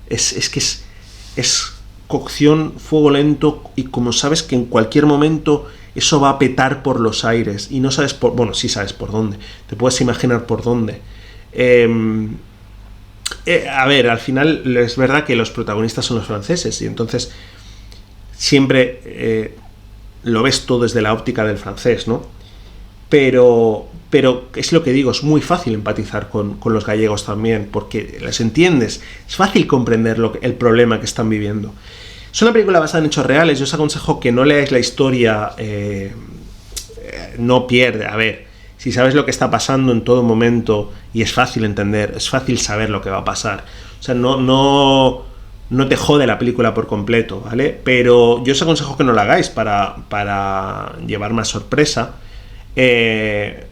Es cocción, fuego lento, y como sabes que en cualquier momento eso va a petar por los aires, y no sabes sí sabes por dónde, te puedes imaginar por dónde. A ver, al final es verdad que los protagonistas son los franceses, y entonces siempre lo ves todo desde la óptica del francés, ¿no? Pero es lo que digo, es muy fácil empatizar con los gallegos también, porque les entiendes, es fácil comprender el problema que están viviendo. Es una película basada en hechos reales. Yo os aconsejo que no leáis la historia, no pierde. A ver, si sabes lo que está pasando en todo momento y es fácil entender, es fácil saber lo que va a pasar. O sea, no te jode la película por completo, ¿vale? Pero yo os aconsejo que no la hagáis para llevar más sorpresa. Al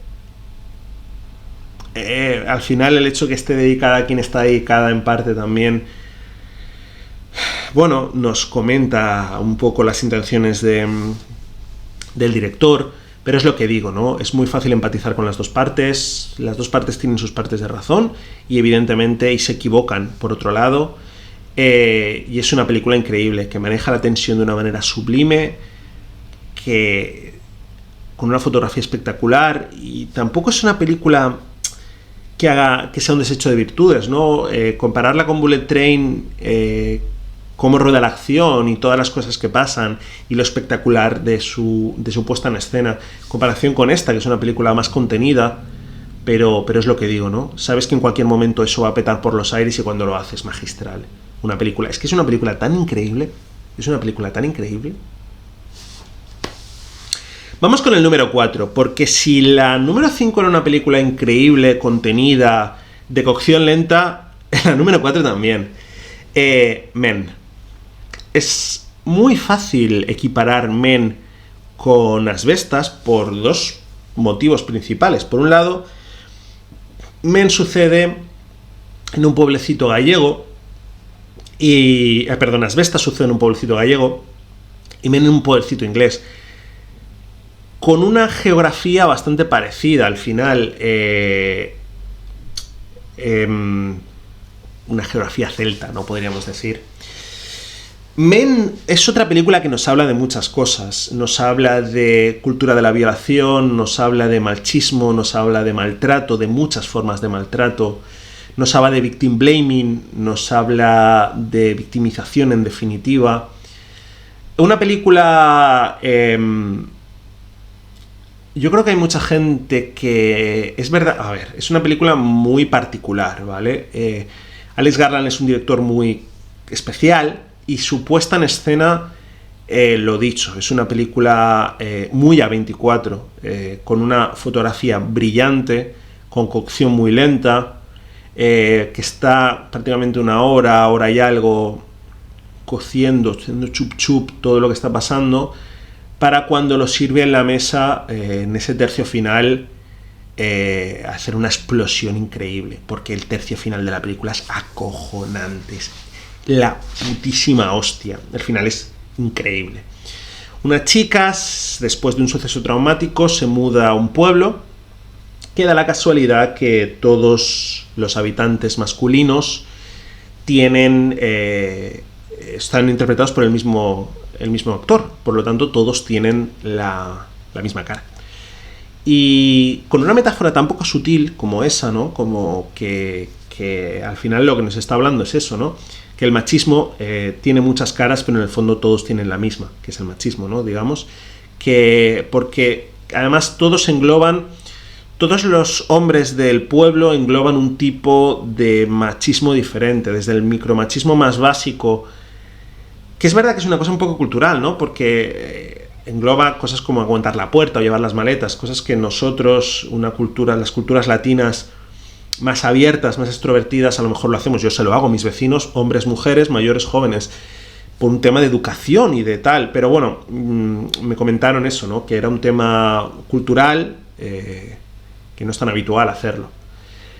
final el hecho que esté dedicada a quien está dedicada en parte también, bueno, nos comenta un poco las intenciones del director, pero es lo que digo, ¿no? Es muy fácil empatizar con las dos partes tienen sus partes de razón y evidentemente se equivocan por otro lado, y es una película increíble que maneja la tensión de una manera sublime, con una fotografía espectacular, y tampoco es una película que sea un desecho de virtudes, ¿no? Compararla con Bullet Train, cómo rueda la acción y todas las cosas que pasan y lo espectacular de su puesta en escena, en comparación con esta, que es una película más contenida, pero es lo que digo, ¿no? Sabes que en cualquier momento eso va a petar por los aires y cuando lo haces, magistral. Una película, es que es una película tan increíble, Vamos con el número 4, porque si la número 5 era una película increíble, contenida, de cocción lenta, la número 4 también. Men. Es muy fácil equiparar Men con Asbestas por dos motivos principales. Por un lado, Men sucede en un pueblecito gallego y... Asbestas sucede en un pueblecito gallego y Men en un pueblecito inglés, con una geografía bastante parecida al final, una geografía celta, ¿no? Podríamos decir. Men es otra película que nos habla de muchas cosas. Nos habla de cultura de la violación, nos habla de machismo, nos habla de maltrato, de muchas formas de maltrato. Nos habla de victim blaming, nos habla de victimización en definitiva. Una película... yo creo que hay mucha gente que... Es verdad, a ver, es una película muy particular, ¿vale? Alex Garland es un director muy especial y su puesta en escena, lo dicho, es una película muy A24, con una fotografía brillante, con cocción muy lenta, que está prácticamente una hora y algo cociendo, haciendo chup chup todo lo que está pasando, para cuando lo sirve en la mesa, en ese tercio final, hacer una explosión increíble, porque el tercio final de la película es acojonante, es la putísima hostia, el final es increíble. Unas chicas, después de un suceso traumático, se muda a un pueblo, que da la casualidad que todos los habitantes masculinos están interpretados por el mismo actor, por lo tanto todos tienen la misma cara. Y con una metáfora tan poco sutil como esa, ¿no? Como que al final lo que nos está hablando es eso, ¿no? Que el machismo tiene muchas caras, pero en el fondo todos tienen la misma, que es el machismo, ¿no? Digamos, porque además todos los hombres del pueblo engloban un tipo de machismo diferente, desde el micromachismo más básico, que es verdad que es una cosa un poco cultural, ¿no? Porque engloba cosas como aguantar la puerta o llevar las maletas, cosas que nosotros, las culturas latinas más abiertas, más extrovertidas, a lo mejor lo hacemos. Yo se lo hago a mis vecinos, hombres, mujeres, mayores, jóvenes, por un tema de educación y de tal. Pero bueno, me comentaron eso, ¿no? Que era un tema cultural, que no es tan habitual hacerlo.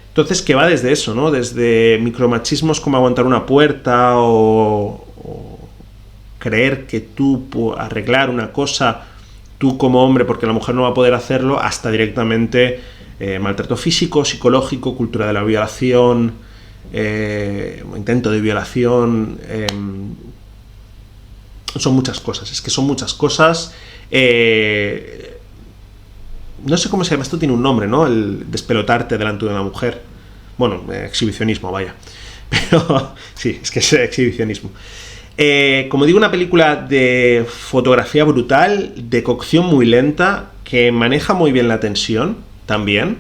Entonces, que va desde eso, ¿no? Desde micromachismos como aguantar una puerta o creer que tú arreglar una cosa, tú como hombre, porque la mujer no va a poder hacerlo, hasta directamente maltrato físico, psicológico, cultura de la violación, intento de violación. Son muchas cosas, es que son muchas cosas. No sé cómo se llama, esto tiene un nombre, ¿no? El despelotarte delante de una mujer. Bueno, exhibicionismo, vaya. Pero sí, es que es exhibicionismo. Como digo, una película de fotografía brutal, de cocción muy lenta, que maneja muy bien la tensión también,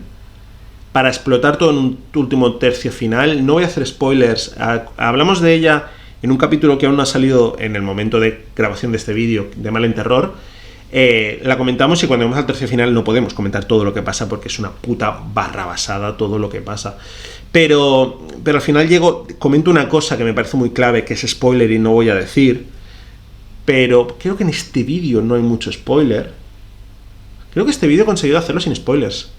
para explotar todo en un último tercio final. No voy a hacer spoilers, hablamos de ella en un capítulo que aún no ha salido en el momento de grabación de este vídeo de Mal en Terror, la comentamos y cuando vamos al tercio final no podemos comentar todo lo que pasa porque es una puta barra basada todo lo que pasa. Pero al final comento una cosa que me parece muy clave, que es spoiler y no voy a decir, pero creo que en este vídeo no hay mucho spoiler. Creo que este vídeo he conseguido hacerlo sin spoilers.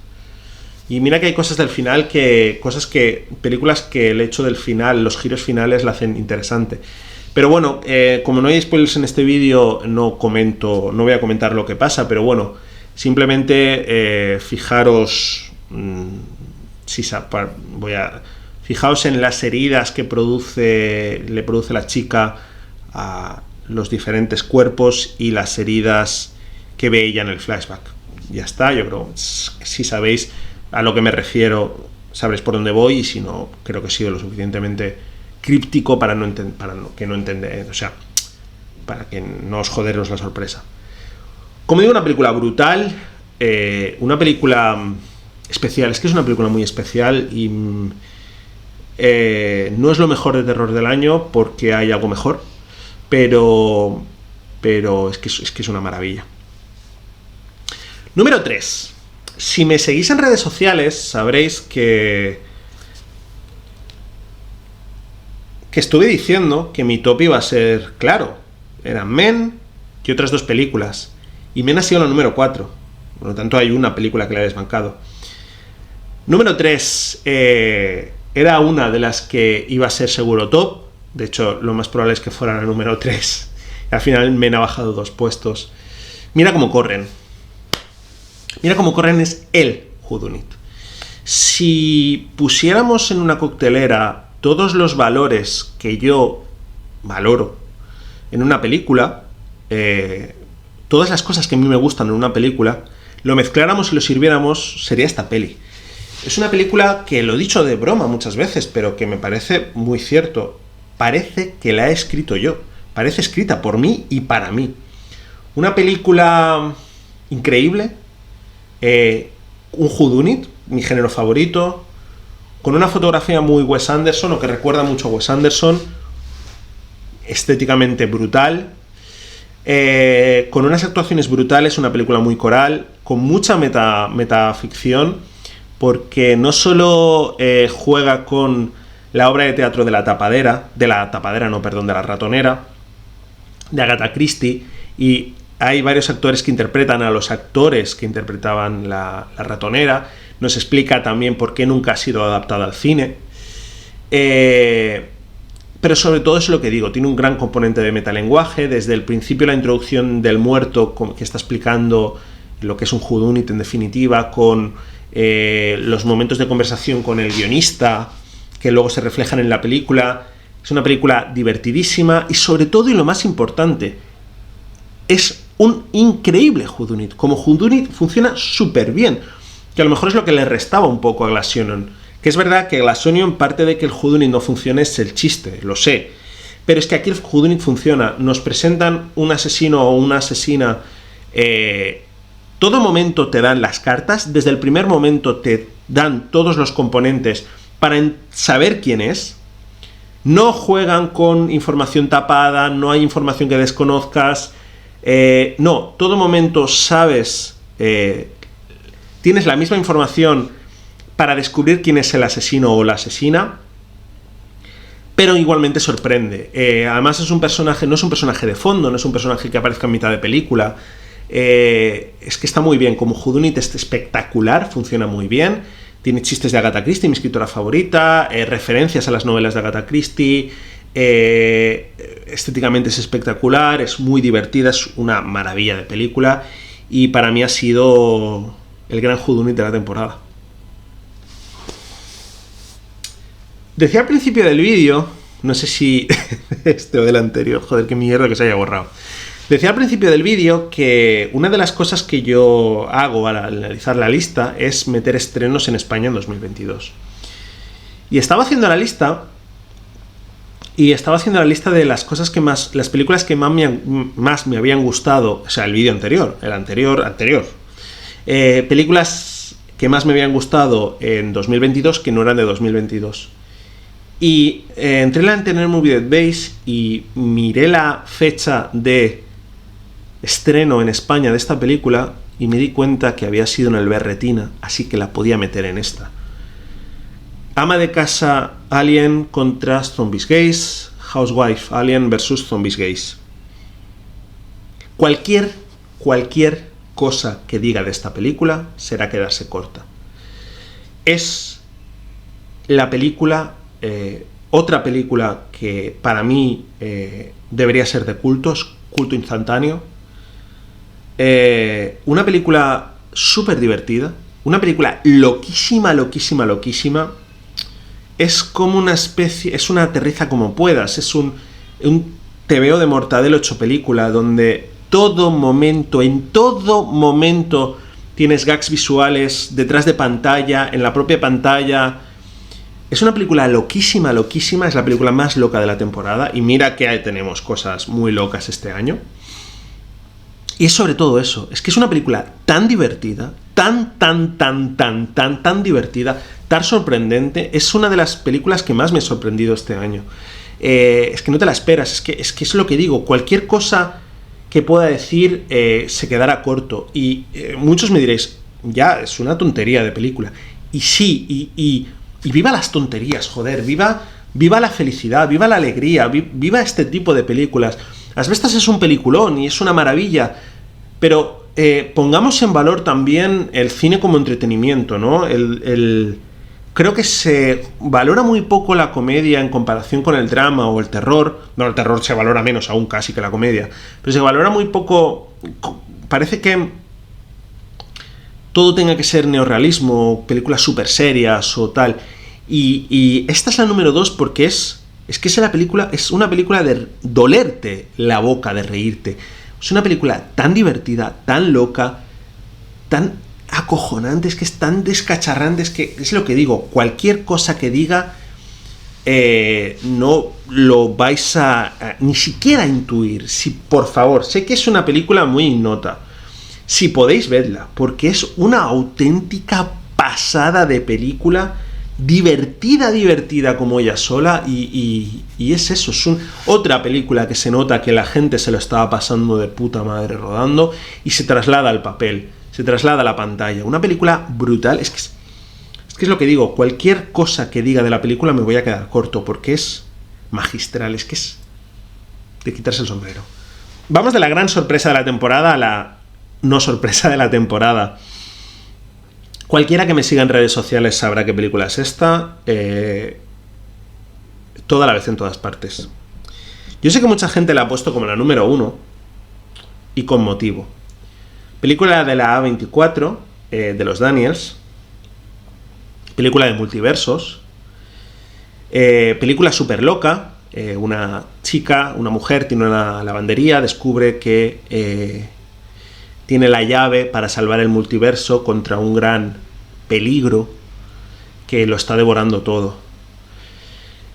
Y mira que hay cosas del final películas que el hecho del final, los giros finales la hacen interesante. Pero bueno, como no hay spoilers en este vídeo, no voy a comentar lo que pasa, pero bueno, simplemente fijaros, fijaos en las heridas que le produce la chica a los diferentes cuerpos y las heridas que ve ella en el flashback. Ya está, yo creo que si sabéis a lo que me refiero, sabréis por dónde voy, y si no, creo que he sido lo suficientemente críptico para que no os joderos la sorpresa. Como digo, una película brutal, una película especial, es que es una película muy especial y no es lo mejor de terror del año porque hay algo mejor, pero es que es una maravilla. Número 3. Si me seguís en redes sociales, sabréis que estuve diciendo que mi top iba a ser claro. Eran Men y otras 2 películas. Y Men ha sido la número 4. Por lo tanto, hay una película que la he desbancado. Número 3. Era una de las que iba a ser seguro top. De hecho, lo más probable es que fuera la número 3. Al final, Men ha bajado 2 puestos. Mira cómo corren. Mira cómo corren es el whodunit. Si pusiéramos en una coctelera todos los valores que yo valoro en una película, todas las cosas que a mí me gustan en una película, lo mezcláramos y lo sirviéramos, sería esta peli. Es una película que lo he dicho de broma muchas veces, pero que me parece muy cierto. Parece que la he escrito yo. Parece escrita por mí y para mí. Una película increíble. Un whodunit, mi género favorito, con una fotografía muy Wes Anderson, o que recuerda mucho a Wes Anderson, estéticamente brutal, con unas actuaciones brutales, una película muy coral, con mucha metaficción, porque no solo juega con la obra de teatro de la ratonera, de Agatha Christie, y hay varios actores que interpretan a los actores que interpretaban la ratonera. Nos explica también por qué nunca ha sido adaptada al cine. Pero sobre todo es lo que digo, tiene un gran componente de metalenguaje. Desde el principio la introducción del muerto, que está explicando lo que es un whodunit en definitiva, con los momentos de conversación con el guionista, que luego se reflejan en la película. Es una película divertidísima y sobre todo, y lo más importante, es un increíble whodunit. Como whodunit funciona súper bien, que a lo mejor es lo que le restaba un poco a Glass Onion. Que es verdad que Glass Onion, parte de que el whodunit no funcione es el chiste, lo sé, pero es que aquí el whodunit funciona. Nos presentan un asesino o una asesina, todo momento te dan las cartas, desde el primer momento te dan todos los componentes para saber quién es. No juegan con información tapada, no hay información que desconozcas. No, todo momento sabes, tienes la misma información para descubrir quién es el asesino o la asesina, pero igualmente sorprende. Además es un personaje, no es un personaje de fondo, no es un personaje que aparezca en mitad de película. Es que está muy bien, como whodunit es espectacular, funciona muy bien. Tiene chistes de Agatha Christie, mi escritora favorita, referencias a las novelas de Agatha Christie. Estéticamente es espectacular, es muy divertida, es una maravilla de película y para mí ha sido el gran whodunit de la temporada. Decía al principio del vídeo, no sé si este o del anterior, joder, qué mierda que se haya borrado. Decía al principio del vídeo que una de las cosas que yo hago al analizar la lista es meter estrenos en España en 2022. Y estaba haciendo la lista de las cosas que más, las películas que más me habían gustado, o sea, el vídeo anterior, el anterior. Películas que más me habían gustado en 2022 que no eran de 2022. Y entré en la Internet Movie Database y miré la fecha de estreno en España de esta película y me di cuenta que había sido en el Berretina, así que la podía meter en esta. Ama de casa Alien contra Zombies Gays, Housewife Alien versus Zombies Gays. Cualquier cosa que diga de esta película será quedarse corta. Es la película, otra película que para mí debería ser de cultos, culto instantáneo. Una película súper divertida, una película loquísima. Es como una especie, es una aterriza como puedas, es un TVO de Mortadelo hecho película, donde en todo momento tienes gags visuales detrás de pantalla, en la propia pantalla. Es una película loquísima, es la película más loca de la temporada, y mira que tenemos cosas muy locas este año. Y es sobre todo eso, es que es una película tan divertida, tan divertida, tan sorprendente. Es una de las películas que más me ha sorprendido este año. Es que no te la esperas, es que es lo que digo, cualquier cosa que pueda decir se quedará corto. Y muchos me diréis, ya, es una tontería de película. Y sí, y viva las tonterías, joder, viva la felicidad, viva la alegría, viva este tipo de películas. Asbestas es un peliculón y es una maravilla, pero pongamos en valor también el cine como entretenimiento, ¿no? Creo que se valora muy poco la comedia en comparación con el drama o el terror. No, el terror se valora menos aún casi que la comedia, pero se valora muy poco. Parece que todo tenga que ser neorrealismo, películas súper serias o tal. Y esta es la número 2 porque es que es una película de dolerte la boca, de reírte. Es una película tan divertida, tan loca, tan acojonante, es que es tan descacharrante, es que es lo que digo, cualquier cosa que diga no lo vais a ni siquiera intuir. Si, por favor, sé que es una película muy ignota, si podéis verla, porque es una auténtica pasada de película, divertida como ella sola, y es eso, es otra película que se nota que la gente se lo estaba pasando de puta madre rodando y se traslada al papel, se traslada a la pantalla. Una película brutal, es que es lo que digo, cualquier cosa que diga de la película me voy a quedar corto, porque es magistral, es que es de quitarse el sombrero. Vamos de la gran sorpresa de la temporada a la no sorpresa de la temporada. Cualquiera que me siga en redes sociales sabrá qué película es esta, toda la vez en todas partes. Yo sé que mucha gente la ha puesto como la número 1, y con motivo. Película de la A24, de los Daniels, película de multiversos, película súper loca. Una mujer tiene una lavandería, descubre que tiene la llave para salvar el multiverso contra un gran peligro que lo está devorando todo.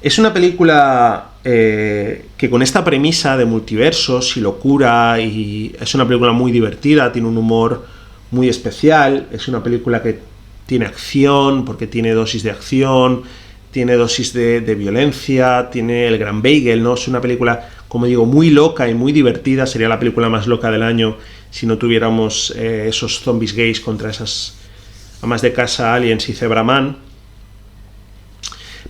Es una película que con esta premisa de multiversos y locura, y es una película muy divertida, tiene un humor muy especial, es una película que tiene acción, porque tiene dosis de acción, tiene dosis de violencia, tiene el gran bagel, ¿no? Es una película, como digo, muy loca y muy divertida. Sería la película más loca del año si no tuviéramos esos zombies gays contra esas amas de casa, aliens y Zebraman.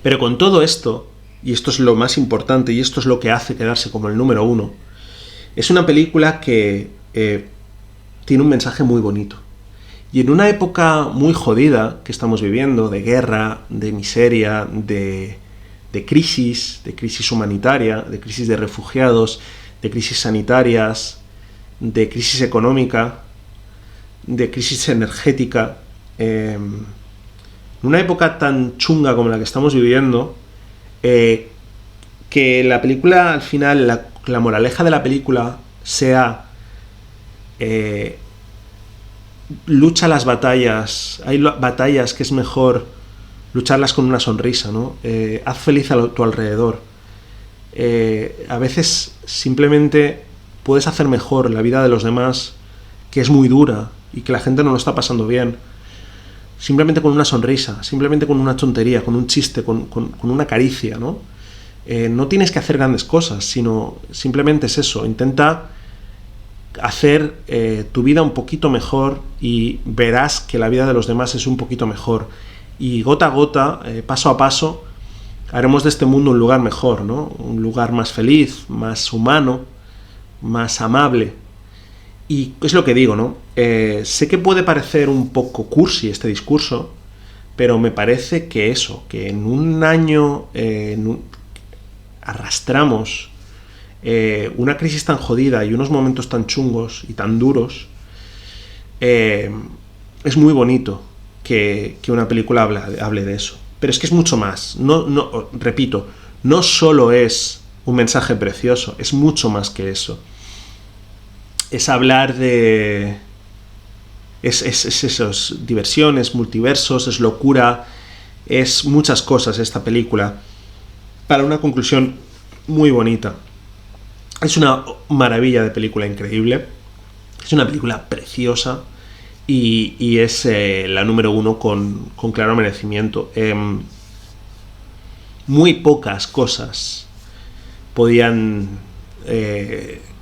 Pero con todo esto, y esto es lo más importante, y esto es lo que hace quedarse como el número 1, es una película que tiene un mensaje muy bonito. Y en una época muy jodida que estamos viviendo, de guerra, de miseria, de crisis humanitaria, de crisis de refugiados, de crisis sanitarias, de crisis económica, de crisis energética, en una época tan chunga como la que estamos viviendo, que la película, al final, la moraleja de la película sea lucha las batallas. Hay batallas que es mejor lucharlas con una sonrisa, ¿no? Haz feliz a tu alrededor. A veces simplemente puedes hacer mejor la vida de los demás, que es muy dura y que la gente no lo está pasando bien, simplemente con una sonrisa, simplemente con una tontería, con un chiste, con una caricia, ¿no? No tienes que hacer grandes cosas, sino simplemente es eso, intenta hacer tu vida un poquito mejor y verás que la vida de los demás es un poquito mejor. Y gota a gota, paso a paso, haremos de este mundo un lugar mejor, ¿no? Un lugar más feliz, más humano, más amable. Y es lo que digo, ¿no? Sé que puede parecer un poco cursi este discurso, pero me parece que eso, que en un año arrastramos una crisis tan jodida y unos momentos tan chungos y tan duros, es muy bonito que una película hable de eso. Pero es que es mucho más. Repito, no solo es un mensaje precioso, es mucho más que eso. Es hablar de... Es esos diversiones, multiversos, es locura, es muchas cosas esta película, para una conclusión muy bonita. Es una maravilla de película, increíble. Es una película preciosa y es la número 1 con claro merecimiento. Muy pocas cosas podían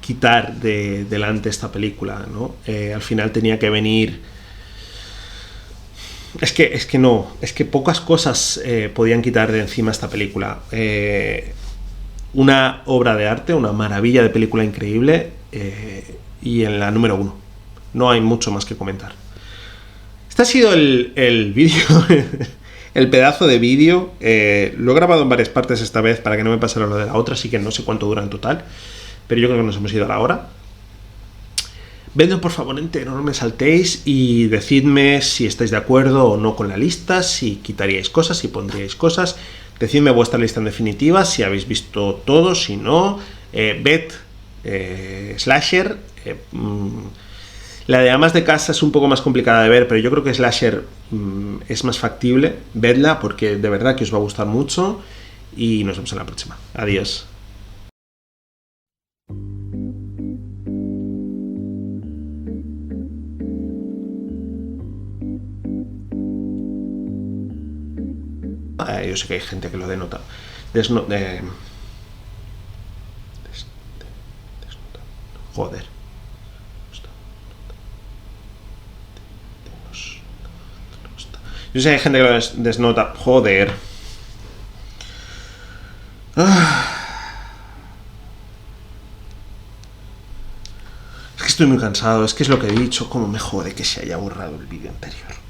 quitar delante esta película, ¿no? Al final tenía que venir... Es que pocas cosas podían quitar de encima esta película. Una obra de arte, una maravilla de película increíble, y en la número 1. No hay mucho más que comentar. Este ha sido el vídeo, el pedazo de vídeo. Lo he grabado en varias partes esta vez para que no me pasara lo de la otra, así que no sé cuánto dura en total, pero yo creo que nos hemos ido a la hora. Vedlo por favor entero, no me saltéis, y decidme si estáis de acuerdo o no con la lista, si quitaríais cosas, si pondríais cosas. Decidme vuestra lista en definitiva, si habéis visto todo, si no. Ved Slasher. La de Amas de Casa es un poco más complicada de ver, pero yo creo que Slasher es más factible. Vedla porque de verdad que os va a gustar mucho, y nos vemos en la próxima. Adiós. Yo sé que hay gente que lo denota. Joder. Yo sé que hay gente que lo desnota. Joder. Es que estoy muy cansado. Es que es lo que he dicho. Cómo me jode que se haya borrado el vídeo anterior.